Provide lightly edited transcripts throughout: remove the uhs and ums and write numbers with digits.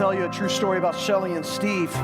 tell you a true story about Shelly and Steve.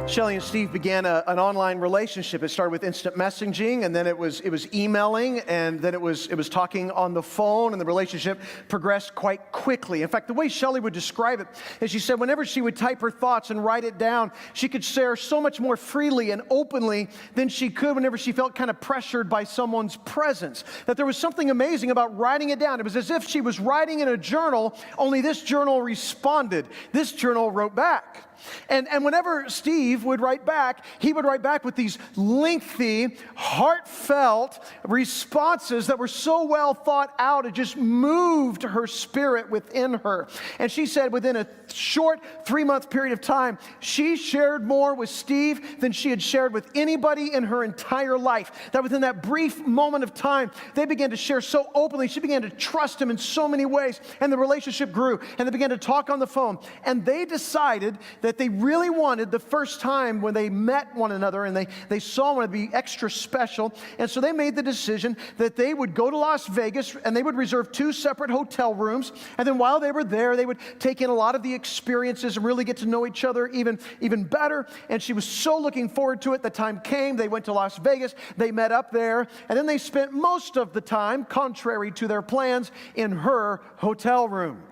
Shelly and Steve began an online relationship. It started with instant messaging, and then it was emailing, and then it was talking on the phone, and the relationship progressed quite quickly. In fact, the way Shelly would describe it is she said whenever she would type her thoughts and write it down, she could share so much more freely and openly than she could whenever she felt kind of pressured by someone's presence. That there was something amazing about writing it down. It was as if she was writing in a journal, only this journal responded. This journal wrote back. And whenever Steve would write back, he would write back with these lengthy, heartfelt responses that were so well thought out, it just moved her spirit within her. And she said within a short 3-month period of time, she shared more with Steve than she had shared with anybody in her entire life. That within that brief moment of time, they began to share so openly. She began to trust him in so many ways, and the relationship grew, and they began to talk on the phone. And they decided that they really wanted the first time when they met one another and they saw one to be extra special. And so they made the decision that they would go to Las Vegas and they would reserve 2 separate hotel rooms. And then while they were there, they would take in a lot of the experiences and really get to know each other even better. And she was so looking forward to it. The time came, they went to Las Vegas, they met up there, and then they spent most of the time, contrary to their plans, in her hotel room.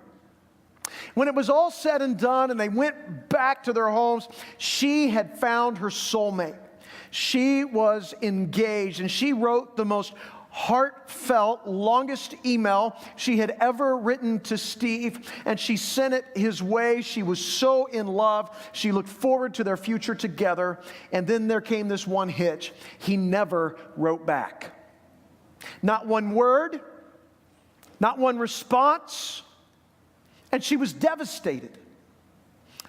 When it was all said and done and they went back to their homes, she had found her soulmate. She was engaged, and she wrote the most heartfelt, longest email she had ever written to Steve, and she sent it his way. She was so in love. She looked forward to their future together, and then there came this one hitch. He never wrote back. Not one word, not one response. And she was devastated.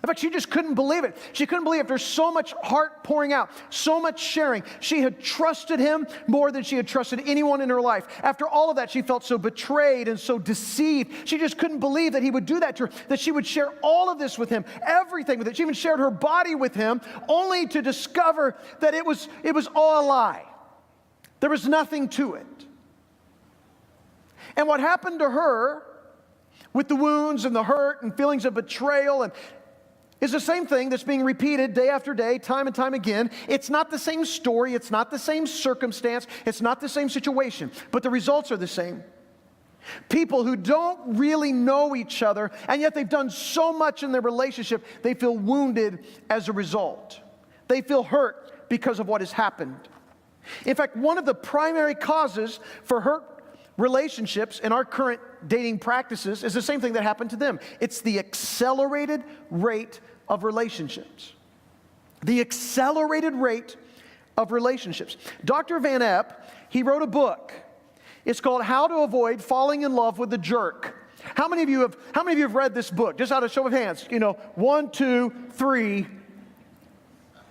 In fact, she just couldn't believe it. She couldn't believe after so much heart pouring out, so much sharing. She had trusted him more than she had trusted anyone in her life. After all of that, she felt so betrayed and so deceived. She just couldn't believe that he would do that to her, that she would share all of this with him, everything with it. She even shared her body with him, only to discover that it was all a lie. There was nothing to it. And what happened to her, with the wounds and the hurt and feelings of betrayal, and is the same thing that's being repeated day after day, time and time again. It's not the same story, it's not the same circumstance, it's not the same situation, but the results are the same. People who don't really know each other, and yet they've done so much in their relationship, they feel wounded as a result. They feel hurt because of what has happened. In fact, one of the primary causes for hurt relationships in our current dating practices is the same thing that happened to them. It's the accelerated rate of relationships. The accelerated rate of relationships. Dr. Van Epp, he wrote a book. It's called How to Avoid Falling in Love with a Jerk. How many of you have read this book? Just out of show of hands. 1, 2, 3.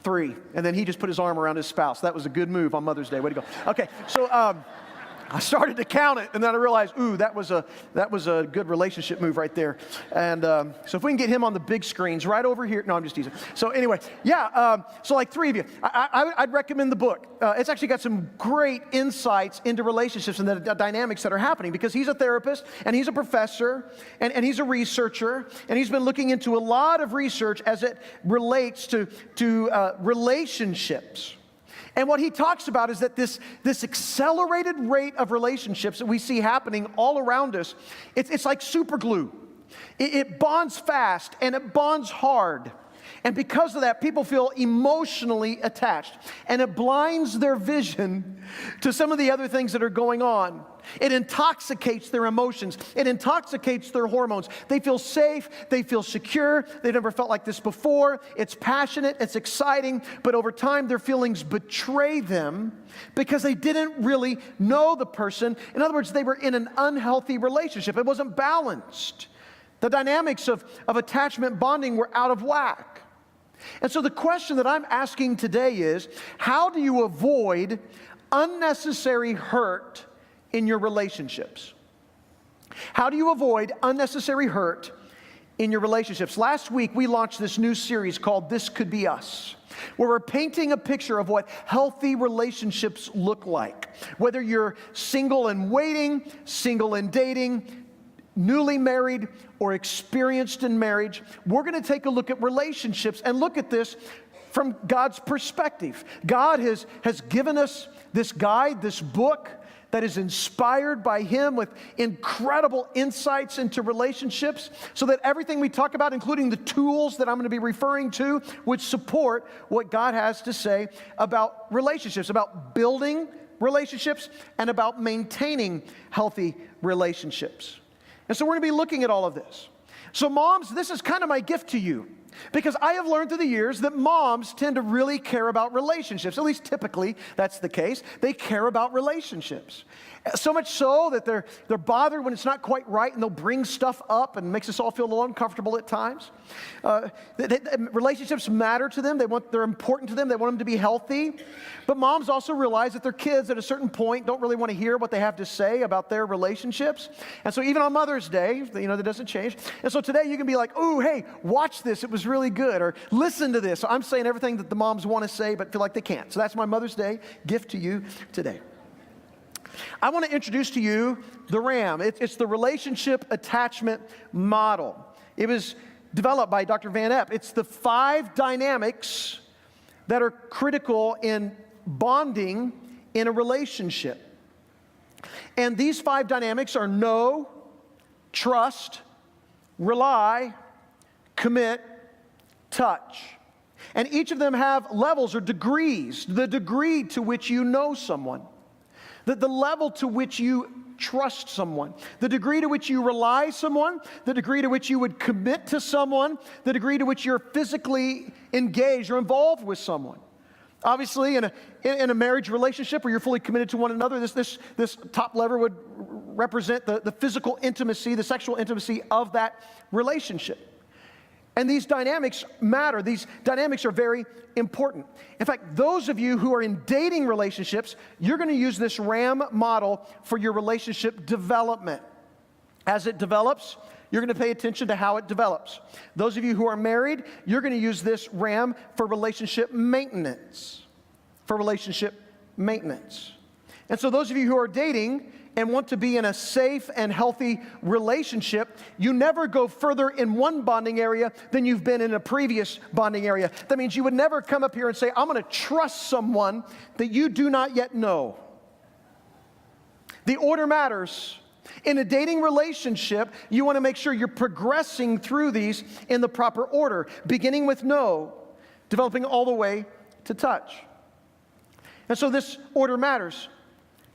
3. And then he just put his arm around his spouse. That was a good move on Mother's Day. Way to go. Okay, so I started to count it, and then I realized, that was a good relationship move right there. And so if we can get him on the big screens right over here. No, I'm just teasing. So anyway, so like 3 of you, I'd recommend the book. It's actually got some great insights into relationships and the dynamics that are happening, because he's a therapist, and he's a professor, and he's a researcher, and he's been looking into a lot of research as it relates to relationships. And what he talks about is that this accelerated rate of relationships that we see happening all around us, it's like super glue. It bonds fast and it bonds hard. And because of that, people feel emotionally attached. And it blinds their vision to some of the other things that are going on. It intoxicates their emotions. It intoxicates their hormones. They feel safe. They feel secure. They've never felt like this before. It's passionate. It's exciting. But over time, their feelings betray them because they didn't really know the person. In other words, they were in an unhealthy relationship. It wasn't balanced. The dynamics of attachment bonding were out of whack. And so the question that I'm asking today is, how do you avoid unnecessary hurt in your relationships? How do you avoid unnecessary hurt in your relationships? Last week, we launched this new series called This Could Be Us, where we're painting a picture of what healthy relationships look like. Whether you're single and waiting, single and dating, newly married or experienced in marriage, we're going to take a look at relationships and look at this from God's perspective. God has given us this guide, this book that is inspired by Him with incredible insights into relationships, so that everything we talk about, including the tools that I'm going to be referring to, would support what God has to say about relationships, about building relationships, and about maintaining healthy relationships. And so we're going to be looking at all of this. So moms, this is kind of my gift to you, because I have learned through the years that moms tend to really care about relationships. At least typically that's the case. They care about relationships. So much so that they're bothered when it's not quite right, and they'll bring stuff up and makes us all feel a little uncomfortable at times. Relationships matter to them. They're important to them. They want them to be healthy. But moms also realize that their kids at a certain point don't really want to hear what they have to say about their relationships. And so even on Mother's Day, that doesn't change. And so today you can be like, "Oh, hey, watch this. It was really good." Or listen to this. So I'm saying everything that the moms want to say but feel like they can't. So that's my Mother's Day gift to you today. I want to introduce to you the RAM. It's the relationship attachment model. It was developed by Dr. Van Epp. It's the 5 dynamics that are critical in bonding in a relationship. And these 5 dynamics are know, trust, rely, commit, touch. And each of them have levels or degrees. The degree to which you know someone, the level to which you trust someone, the degree to which you rely someone, the degree to which you would commit to someone, the degree to which you're physically engaged or involved with someone. Obviously, in a marriage relationship where you're fully committed to one another, this top lever would represent the physical intimacy, the sexual intimacy of that relationship. And these dynamics matter. These dynamics are very important. In fact, those of you who are in dating relationships, you're going to use this RAM model for your relationship development. As it develops, you're going to pay attention to how it develops. Those of you who are married, you're going to use this RAM for relationship maintenance. For relationship maintenance. And so those of you who are dating and want to be in a safe and healthy relationship, you never go further in one bonding area than you've been in a previous bonding area. That means you would never come up here and say, "I'm going to trust someone that you do not yet know." The order matters. In a dating relationship, you want to make sure you're progressing through these in the proper order, beginning with know, developing all the way to touch. And so this order matters.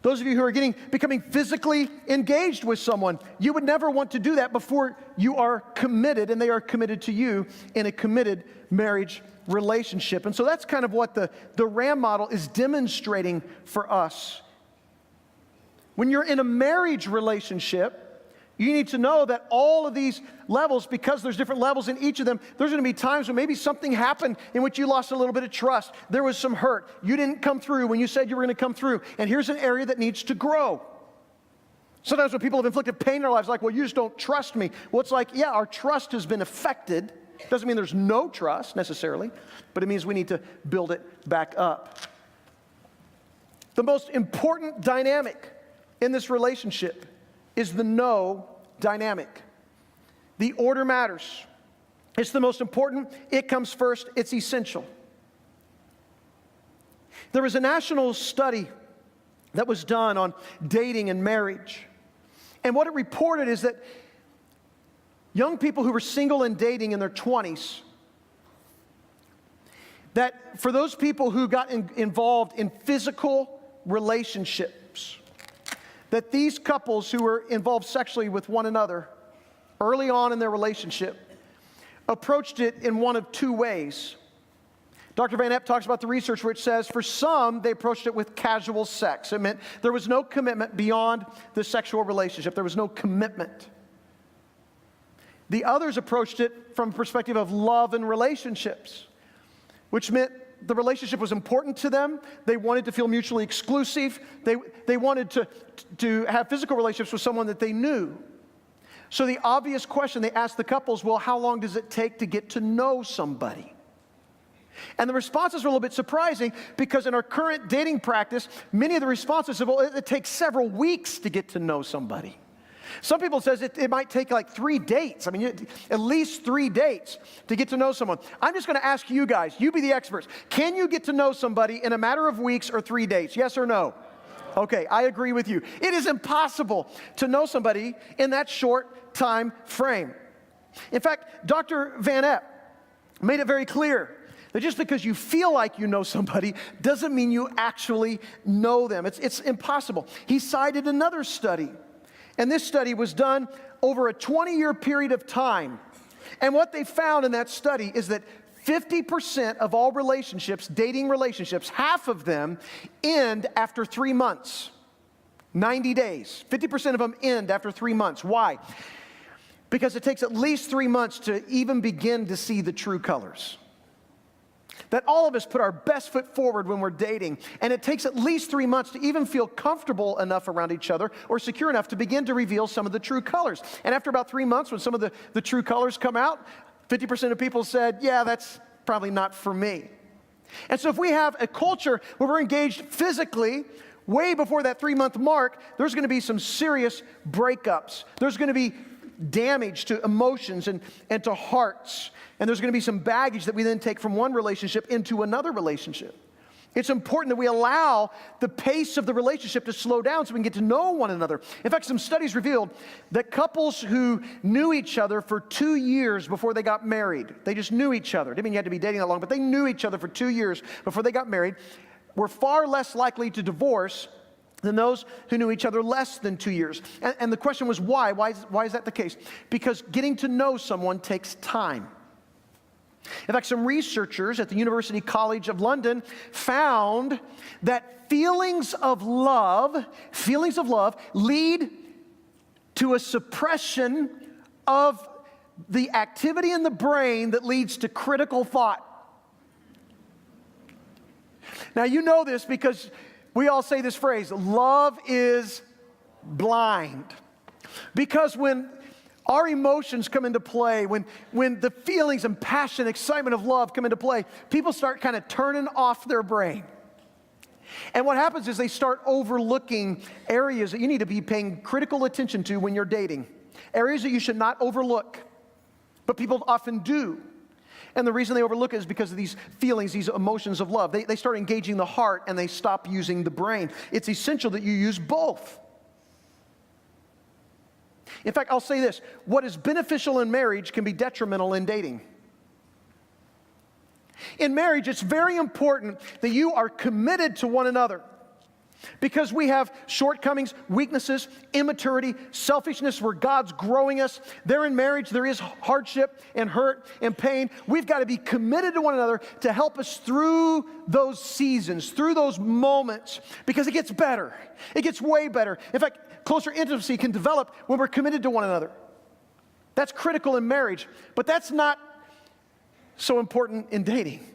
Those of you who are becoming physically engaged with someone, you would never want to do that before you are committed and they are committed to you in a committed marriage relationship. And so that's kind of what the RAM model is demonstrating for us. When you're in a marriage relationship, you need to know that all of these levels, because there's different levels in each of them, there's going to be times when maybe something happened in which you lost a little bit of trust. There was some hurt. You didn't come through when you said you were going to come through. And here's an area that needs to grow. Sometimes when people have inflicted pain in their lives, like, "Well, you just don't trust me." Well, it's like, yeah, our trust has been affected. Doesn't mean there's no trust necessarily, but it means we need to build it back up. The most important dynamic in this relationship is the know dynamic. The order matters. It's the most important. It comes first. It's essential. There was a national study that was done on dating and marriage. And what it reported is that young people who were single and dating in their 20s, that for those people who got involved in physical relationships, that these couples who were involved sexually with one another early on in their relationship approached it in one of 2 ways. Dr. Van Epp talks about the research which says for some, they approached it with casual sex. It meant there was no commitment beyond the sexual relationship. There was no commitment. The others approached it from a perspective of love and relationships, which meant the relationship was important to them. They wanted to feel mutually exclusive. They wanted to have physical relationships with someone that they knew. So the obvious question they asked the couples, well, how long does it take to get to know somebody? And the responses were a little bit surprising because in our current dating practice, many of the responses said, well, it takes several weeks to get to know somebody. Some people says it might take like 3 dates. I mean, at least 3 dates to get to know someone. I'm just going to ask you guys, you be the experts. Can you get to know somebody in a matter of weeks or 3 dates? Yes or no? Okay, I agree with you. It is impossible to know somebody in that short time frame. In fact, Dr. Van Epp made it very clear that just because you feel like you know somebody doesn't mean you actually know them. It's impossible. He cited another study, and this study was done over a 20-year period of time. And what they found in that study is that 50% of all relationships, dating relationships, half of them end after 3 months, 90 days. 50% of them end after 3 months. Why? Because it takes at least 3 months to even begin to see the true colors. That all of us put our best foot forward when we're dating, and it takes at least 3 months to even feel comfortable enough around each other or secure enough to begin to reveal some of the true colors. And after about 3 months, when some of the true colors come out, 50% of people said, yeah, that's probably not for me. And so if we have a culture where we're engaged physically, way before that 3-month mark, there's going to be some serious breakups. There's going to be damage to emotions and to hearts. And there's going to be some baggage that we then take from one relationship into another relationship. It's important that we allow the pace of the relationship to slow down so we can get to know one another. In fact, some studies revealed that couples who knew each other for 2 years before they got married, they just knew each other. Didn't mean you had to be dating that long, but they knew each other for 2 years before they got married, were far less likely to divorce than those who knew each other less than 2 years. And the question was why? Why is that the case? Because getting to know someone takes time. In fact, some researchers at the University College of London found that feelings of love lead to a suppression of the activity in the brain that leads to critical thought. Now, you know this because we all say this phrase, love is blind. Because when our emotions come into play, when the feelings and passion, excitement of love come into play, people start kind of turning off their brain. And what happens is they start overlooking areas that you need to be paying critical attention to when you're dating. Areas that you should not overlook, but people often do. And the reason they overlook it is because of these feelings, these emotions of love. They start engaging the heart and they stop using the brain. It's essential that you use both. In fact, I'll say this, what is beneficial in marriage can be detrimental in dating. In marriage, it's very important that you are committed to one another because we have shortcomings, weaknesses, immaturity, selfishness where God's growing us. There in marriage, there is hardship and hurt and pain. We've got to be committed to one another to help us through those seasons, through those moments, because it gets better. It gets way better. In fact, closer intimacy can develop when we're committed to one another. That's critical in marriage, but that's not so important in dating.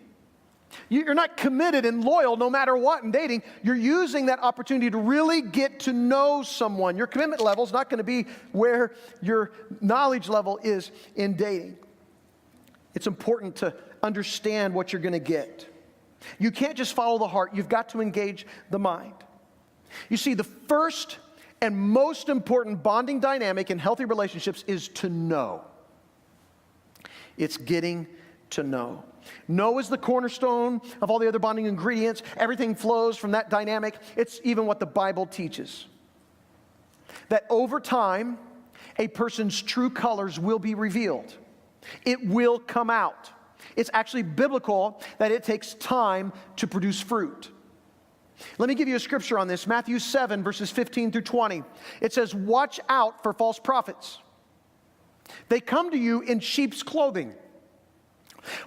You're not committed and loyal no matter what in dating. You're using that opportunity to really get to know someone. Your commitment level is not going to be where your knowledge level is in dating. It's important to understand what you're going to get. You can't just follow the heart. You've got to engage the mind. You see, the first and most important bonding dynamic in healthy relationships is to know. It's getting to know. Know is the cornerstone of all the other bonding ingredients. Everything flows from that dynamic. It's even what the Bible teaches. That over time, a person's true colors will be revealed. It will come out. It's actually biblical that it takes time to produce fruit. Let me give you a scripture on this. Matthew 7, verses 15 through 20. It says, watch out for false prophets. They come to you in sheep's clothing,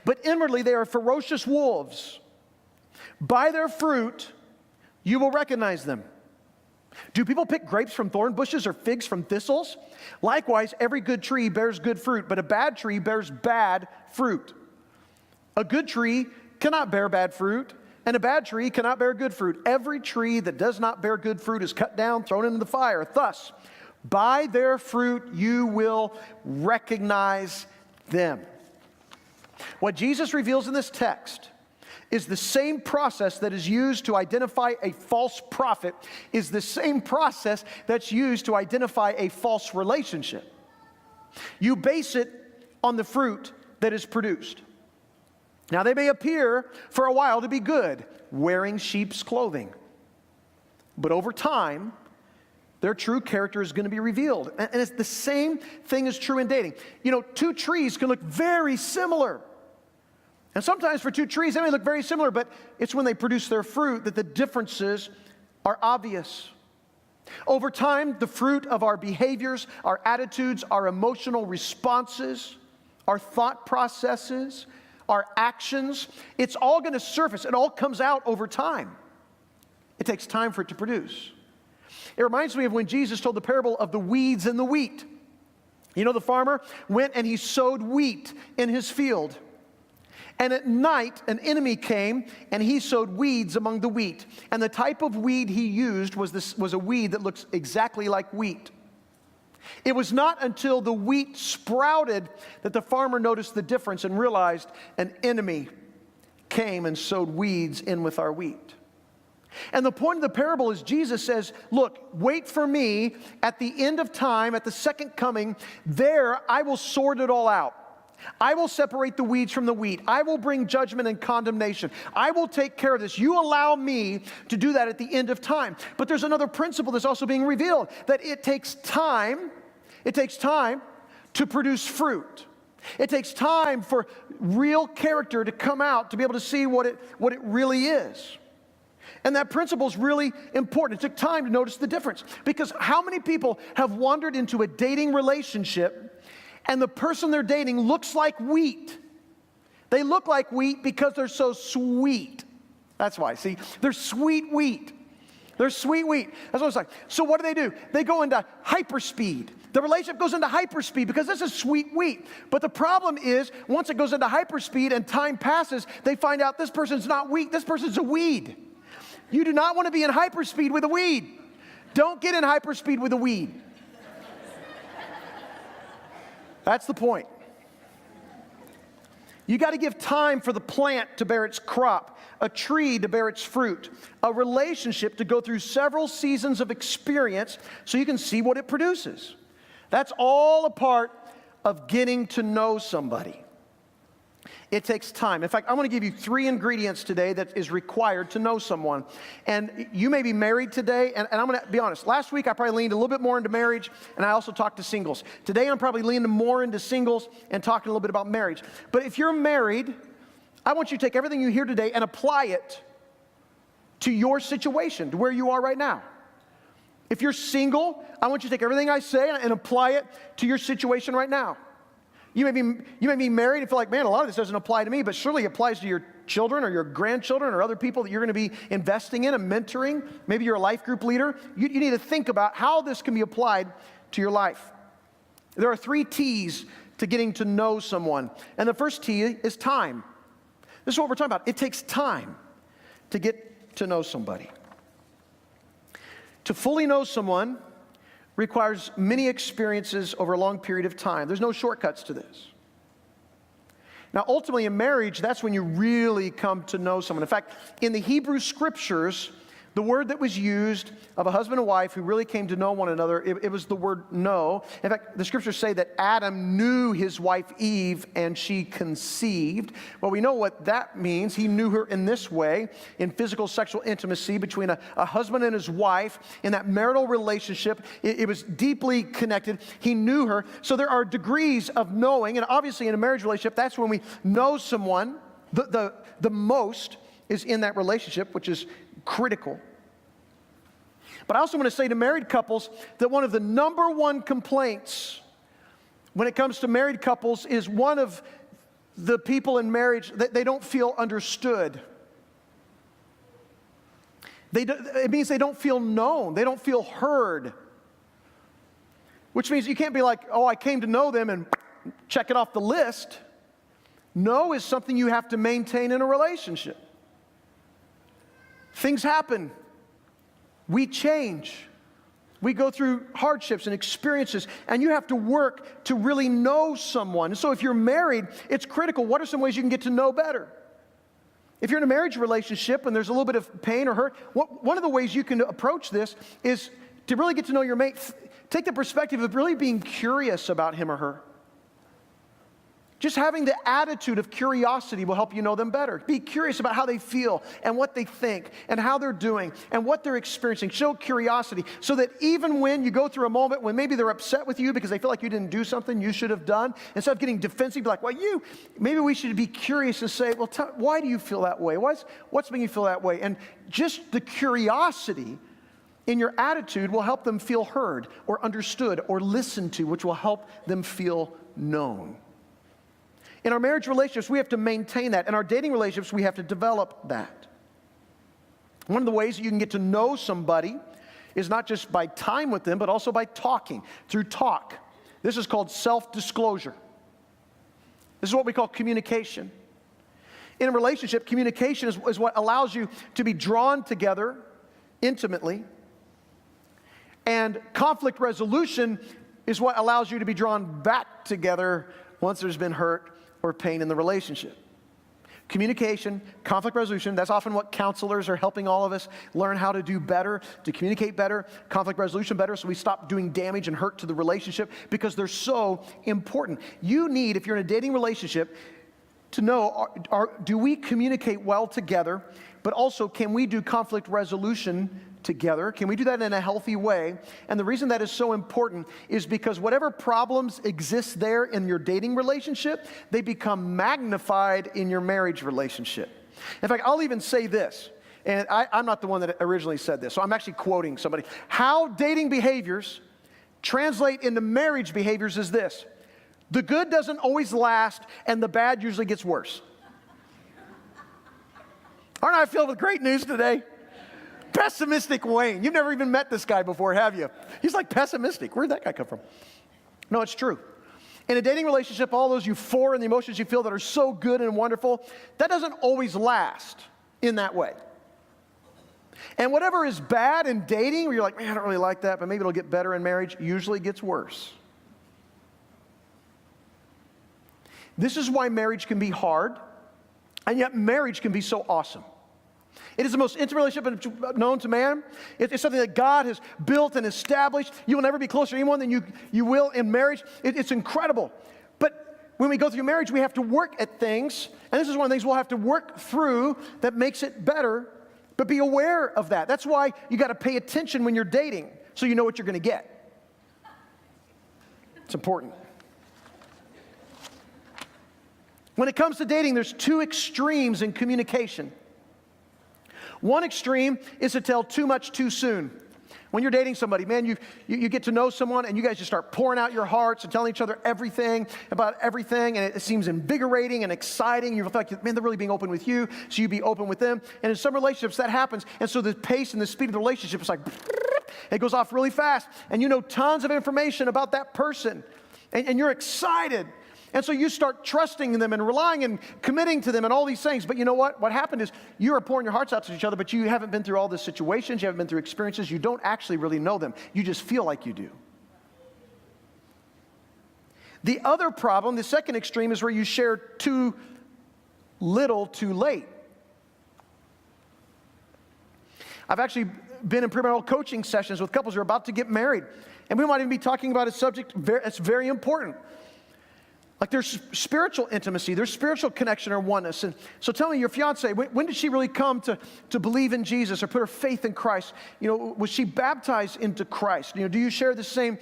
but inwardly they are ferocious wolves. By their fruit, you will recognize them. Do people pick grapes from thorn bushes or figs from thistles? Likewise, every good tree bears good fruit, but a bad tree bears bad fruit. A good tree cannot bear bad fruit, and a bad tree cannot bear good fruit. Every tree that does not bear good fruit is cut down, thrown into the fire. Thus, by their fruit you will recognize them. What Jesus reveals in this text is the same process that is used to identify a false prophet, is the same process that's used to identify a false relationship. You base it on the fruit that is produced. Now, they may appear for a while to be good, wearing sheep's clothing. But over time, their true character is going to be revealed. And it's the same thing is true in dating. You know, two trees can look very similar. And sometimes for two trees, they may look very similar, but it's when they produce their fruit that the differences are obvious. Over time, the fruit of our behaviors, our attitudes, our emotional responses, our thought processes, our actions, it's all going to surface. It all comes out over time. It takes time for it to produce. It reminds me of when Jesus told the parable of the weeds and the wheat. You know, the farmer went and he sowed wheat in his field. And at night, an enemy came and he sowed weeds among the wheat. And the type of weed he used was a weed that looks exactly like wheat. It was not until the wheat sprouted that the farmer noticed the difference and realized an enemy came and sowed weeds in with our wheat. And the point of the parable is Jesus says, look, wait for me at the end of time, at the second coming. There I will sort it all out. I will separate the weeds from the wheat. I will bring judgment and condemnation. I will take care of this. You allow me to do that at the end of time. But there's another principle that's also being revealed, that it takes time to produce fruit. It takes time for real character to come out, to be able to see what it really is. And that principle is really important. It took time to notice the difference. Because how many people have wandered into a dating relationship and the person they're dating looks like wheat? They look like wheat because they're so sweet. That's why. See, they're sweet wheat. They're sweet wheat. That's what it's like. So what do? They go into hyperspeed. The relationship goes into hyperspeed because this is sweet wheat. But the problem is, once it goes into hyperspeed and time passes, they find out this person's not wheat, this person's a weed. You do not want to be in hyperspeed with a weed. Don't get in hyperspeed with a weed. That's the point. You got to give time for the plant to bear its crop, a tree to bear its fruit, a relationship to go through several seasons of experience so you can see what it produces. That's all a part of getting to know somebody. It takes time. In fact, I want to give you 3 ingredients today that is required to know someone. And you may be married today, and I'm going to be honest. Last week, I probably leaned a little bit more into marriage, and I also talked to singles. Today, I'm probably leaning more into singles and talking a little bit about marriage. But if you're married, I want you to take everything you hear today and apply it to your situation, to where you are right now. If you're single, I want you to take everything I say and apply it to your situation right now. You may be married and feel like, man, a lot of this doesn't apply to me, but surely it applies to your children or your grandchildren or other people that you're going to be investing in and mentoring. Maybe you're a life group leader. You need to think about how this can be applied to your life. There are 3 T's to getting to know someone. And the first T is time. This is what we're talking about. It takes time to get to know somebody. To fully know someone requires many experiences over a long period of time. There's no shortcuts to this. Now, ultimately in marriage, that's when you really come to know someone. In fact, in the Hebrew Scriptures, the word that was used of a husband and wife who really came to know one another, it was the word know. In fact, the Scriptures say that Adam knew his wife Eve and she conceived. Well, we know what that means. He knew her in this way, in physical sexual intimacy between a husband and his wife. In that marital relationship, it was deeply connected. He knew her. So there are degrees of knowing, and obviously in a marriage relationship, that's when we know someone. The most is in that relationship, which is critical. But I also want to say to married couples that one of the number one complaints when it comes to married couples is one of the people in marriage that they don't feel understood. It means they don't feel known. They don't feel heard. Which means you can't be like, oh, I came to know them and check it off the list. Know is something you have to maintain in a relationship. Things happen. We change. We go through hardships and experiences, and you have to work to really know someone. And so if you're married, it's critical. What are some ways you can get to know better? If you're in a marriage relationship and there's a little bit of pain or hurt, one of the ways you can approach this is to really get to know your mate. Take the perspective of really being curious about him or her. Just having the attitude of curiosity will help you know them better. Be curious about how they feel and what they think and how they're doing and what they're experiencing. Show curiosity so that even when you go through a moment when maybe they're upset with you because they feel like you didn't do something you should have done, instead of getting defensive, be like, well, maybe we should be curious and say, well, why do you feel that way? What's making you feel that way? And just the curiosity in your attitude will help them feel heard or understood or listened to, which will help them feel known. In our marriage relationships, we have to maintain that. In our dating relationships, we have to develop that. One of the ways that you can get to know somebody is not just by time with them, but also by talking, through talk. This is called self-disclosure. This is what we call communication. In a relationship, communication is what allows you to be drawn together intimately. And conflict resolution is what allows you to be drawn back together once there's been hurt or pain in the relationship. Communication, conflict resolution, that's often what counselors are helping all of us learn how to do better, to communicate better, conflict resolution better, so we stop doing damage and hurt to the relationship, because they're so important. You need, if you're in a dating relationship, to know, do we communicate well together, but also can we do conflict resolution together? Can we do that in a healthy way? And the reason that is so important is because whatever problems exist there in your dating relationship, they become magnified in your marriage relationship. In fact, I'll even say this, and I'm not the one that originally said this, so I'm actually quoting somebody. How dating behaviors translate into marriage behaviors is this: the good doesn't always last, and the bad usually gets worse. Aren't I filled with great news today? Pessimistic Wayne. You've never even met this guy before, have you? He's like pessimistic. Where'd that guy come from? No, it's true. In a dating relationship, all those euphoria and the emotions you feel that are so good and wonderful, that doesn't always last in that way. And whatever is bad in dating, where you're like, man, I don't really like that, but maybe it'll get better in marriage, usually gets worse. This is why marriage can be hard, and yet marriage can be so awesome. It is the most intimate relationship known to man. It's something that God has built and established. You will never be closer to anyone than you will in marriage. It's incredible. But when we go through marriage, we have to work at things, and this is one of the things we'll have to work through that makes it better, but be aware of that. That's why you got to pay attention when you're dating, so you know what you're going to get. It's important. When it comes to dating, there's two extremes in communication. One extreme is to tell too much too soon. When you're dating somebody, man, you get to know someone and you guys just start pouring out your hearts and telling each other everything about everything, and it seems invigorating and exciting. You feel like, man, they're really being open with you, so you be open with them. And in some relationships, that happens. And so the pace and the speed of the relationship is like, it goes off really fast. And you know tons of information about that person, and you're excited. And so you start trusting them and relying and committing to them and all these things. But you know what? What happened is you are pouring your hearts out to each other, but you haven't been through all the situations. You haven't been through experiences. You don't actually really know them. You just feel like you do. The other problem, the second extreme, is where you share too little too late. I've actually been in premarital coaching sessions with couples who are about to get married. And we might even be talking about a subject that's very important. Like there's spiritual intimacy, there's spiritual connection or oneness. And so tell me, your fiance, when did she really come to believe in Jesus or put her faith in Christ? You know, was she baptized into Christ? You know, do you share the same?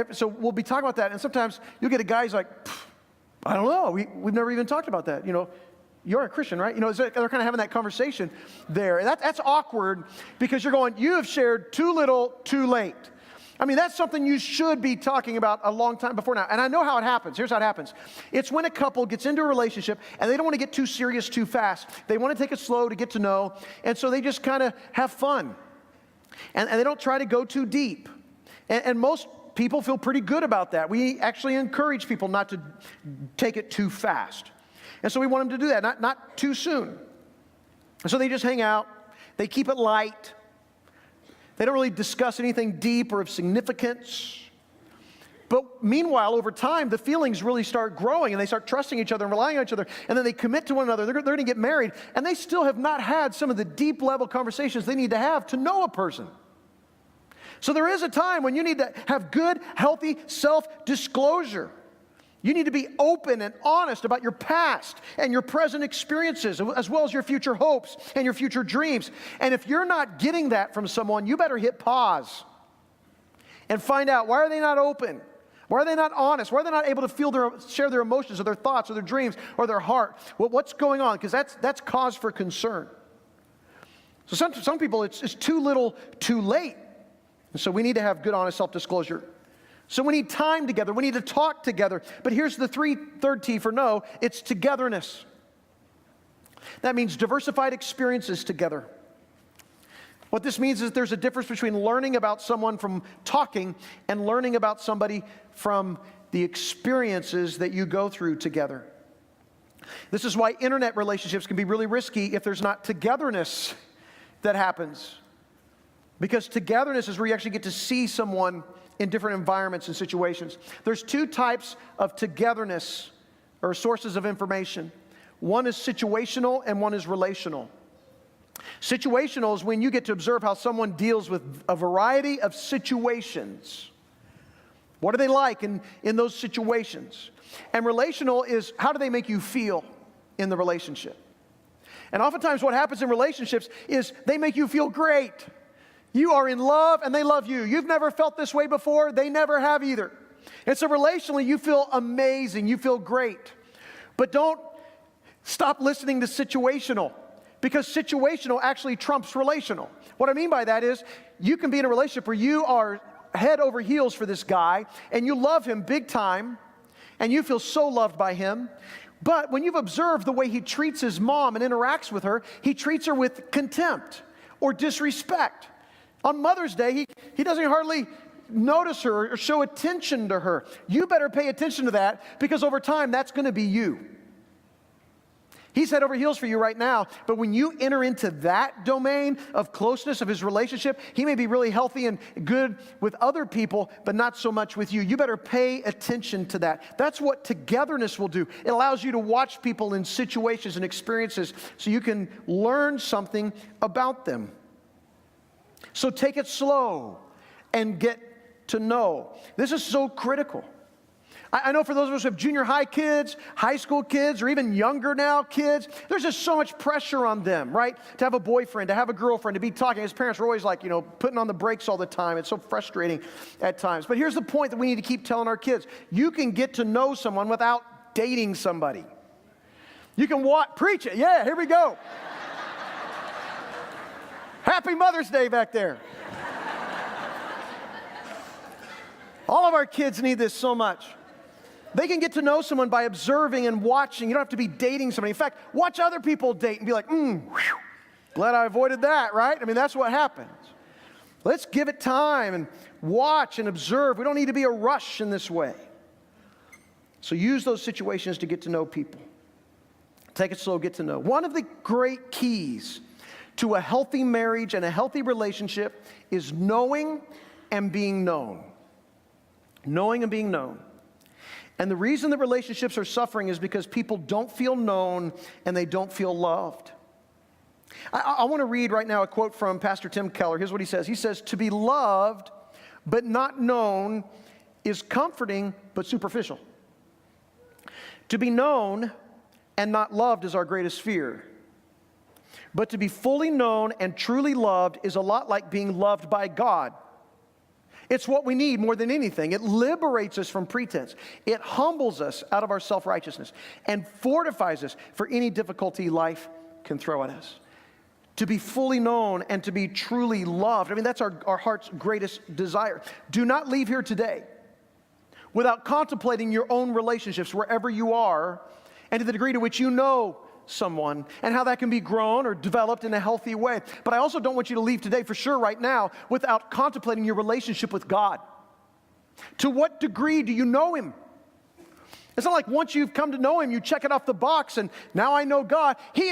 So we'll be talking about that. And sometimes you'll get a guy who's like, I don't know, we've never even talked about that. You know, you're a Christian, right? You know, they're kind of having that conversation there. And that's awkward because you're going, you have shared too little, too late. I mean, that's something you should be talking about a long time before now. And I know how it happens. Here's how it happens. It's when a couple gets into a relationship and they don't want to get too serious too fast. They want to take it slow to get to know. And so they just kind of have fun. And they don't try to go too deep. And most people feel pretty good about that. We actually encourage people not to take it too fast. And so we want them to do that, not too soon. And so they just hang out. They keep it light. They don't really discuss anything deep or of significance. But meanwhile, over time, the feelings really start growing and they start trusting each other and relying on each other. And then they commit to one another. They're going to get married. And they still have not had some of the deep level conversations they need to have to know a person. So there is a time when you need to have good, healthy self-disclosure. You need to be open and honest about your past and your present experiences, as well as your future hopes and your future dreams. And if you're not getting that from someone, you better hit pause and find out, why are they not open? Why are they not honest? Why are they not able to share their emotions or their thoughts or their dreams or their heart? Well, what's going on? Because that's cause for concern. So some people, it's too little, too late. And so we need to have good, honest self-disclosure. So we need time together. We need to talk together. But here's the third T for no. It's togetherness. That means diversified experiences together. What this means is there's a difference between learning about someone from talking and learning about somebody from the experiences that you go through together. This is why internet relationships can be really risky if there's not togetherness that happens. Because togetherness is where you actually get to see someone in different environments and situations. There's two types of togetherness or sources of information. One is situational and one is relational. Situational is when you get to observe how someone deals with a variety of situations. What are they like in those situations? And relational is, how do they make you feel in the relationship? And oftentimes what happens in relationships is they make you feel great. You are in love and they love you. You've never felt this way before. They never have either. And so relationally, you feel amazing. You feel great. But don't stop listening to situational, because situational actually trumps relational. What I mean by that is you can be in a relationship where you are head over heels for this guy and you love him big time and you feel so loved by him. But when you've observed the way he treats his mom and interacts with her, he treats her with contempt or disrespect. On Mother's Day, he doesn't hardly notice her or show attention to her. You better pay attention to that, because over time, that's going to be you. He's head over heels for you right now, but when you enter into that domain of closeness of his relationship, he may be really healthy and good with other people, but not so much with you. You better pay attention to that. That's what togetherness will do. It allows you to watch people in situations and experiences so you can learn something about them. So take it slow and get to know. This is so critical. I know for those of us who have junior high kids, high school kids, or even younger now kids, there's just so much pressure on them, right? To have a boyfriend, to have a girlfriend, to be talking. His parents are always like, putting on the brakes all the time. It's so frustrating at times. But here's the point that we need to keep telling our kids. You can get to know someone without dating somebody. You can preach it. Yeah, here we go. Happy Mother's Day back there. All of our kids need this so much. They can get to know someone by observing and watching. You don't have to be dating somebody. In fact, watch other people date and be like, glad I avoided that, right? I mean, that's what happens. Let's give it time and watch and observe. We don't need to be a rush in this way. So use those situations to get to know people. Take it slow, get to know. One of the great keys to a healthy marriage and a healthy relationship is knowing and being known. Knowing and being known. And the reason that relationships are suffering is because people don't feel known and they don't feel loved. I want to read right now a quote from Pastor Tim Keller. Here's what he says. He says, "To be loved but not known is comforting but superficial. To be known and not loved is our greatest fear. But to be fully known and truly loved is a lot like being loved by God. It's what we need more than anything. It liberates us from pretense. It humbles us out of our self-righteousness and fortifies us for any difficulty life can throw at us. To be fully known and to be truly loved. I mean, that's our heart's greatest desire. Do not leave here today without contemplating your own relationships wherever you are and to the degree to which you know someone and how that can be grown or developed in a healthy way. But I also don't want you to leave today, for sure right now, without contemplating your relationship with God. To what degree do you know Him? It's not like once you've come to know Him, you check it off the box and now I know God. He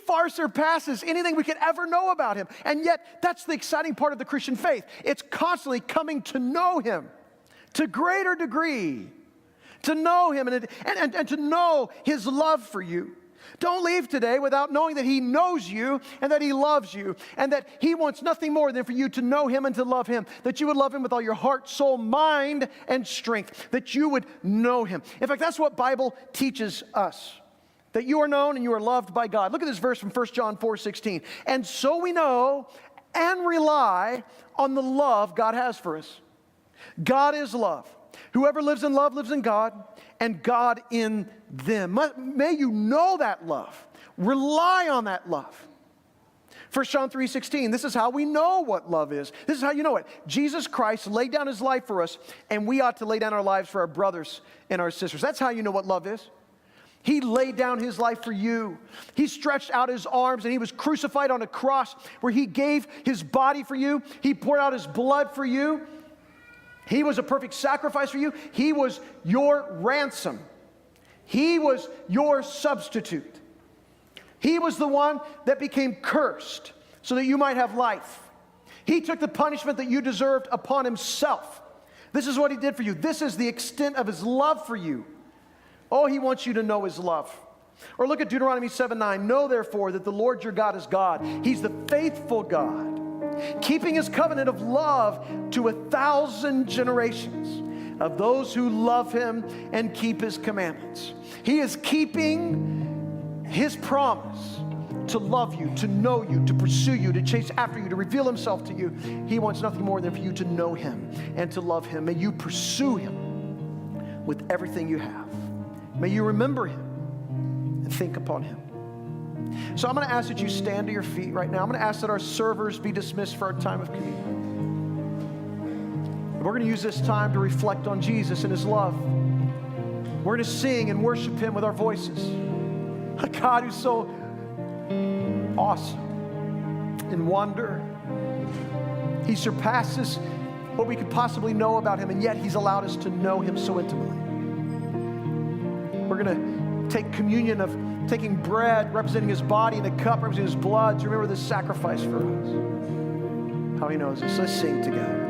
far surpasses anything we could ever know about Him. And yet, that's the exciting part of the Christian faith. It's constantly coming to know Him. to greater degree, to know him and to know his love for you. Don't leave today without knowing that he knows you and that he loves you and that he wants nothing more than for you to know him and to love him, that you would love him with all your heart, soul, mind, and strength, that you would know him. In fact, that's what Bible teaches us, that you are known and you are loved by God. Look at this verse from 1 John 4:16. And so we know and rely on the love God has for us. God is love. Whoever lives in love lives in God, and God in them. May you know that love. Rely on that love. 1 John 3:16, this is how we know what love is. This is how you know it. Jesus Christ laid down his life for us, and we ought to lay down our lives for our brothers and our sisters. That's how you know what love is. He laid down his life for you. He stretched out his arms and he was crucified on a cross where he gave his body for you. He poured out his blood for you. He was a perfect sacrifice for you. He was your ransom. He was your substitute. He was the one that became cursed so that you might have life. He took the punishment that you deserved upon himself. This is what he did for you. This is the extent of his love for you. Oh, he wants you to know his love. Or look at Deuteronomy 7:9. Know therefore that the Lord your God is God. He's the faithful God, keeping his covenant of love to 1,000 generations of those who love him and keep his commandments. He is keeping his promise to love you, to know you, to pursue you, to chase after you, to reveal himself to you. He wants nothing more than for you to know him and to love him. May you pursue him with everything you have. May you remember him and think upon him. So I'm going to ask that you stand to your feet right now. I'm going to ask that our servers be dismissed for our time of communion. We're going to use this time to reflect on Jesus and his love. We're going to sing and worship him with our voices. A God who's so awesome in wonder. He surpasses what we could possibly know about him, and yet he's allowed us to know him so intimately. We're going to take communion of taking bread representing his body and a cup representing his blood to remember this sacrifice for us. How he knows us. Let's sing together.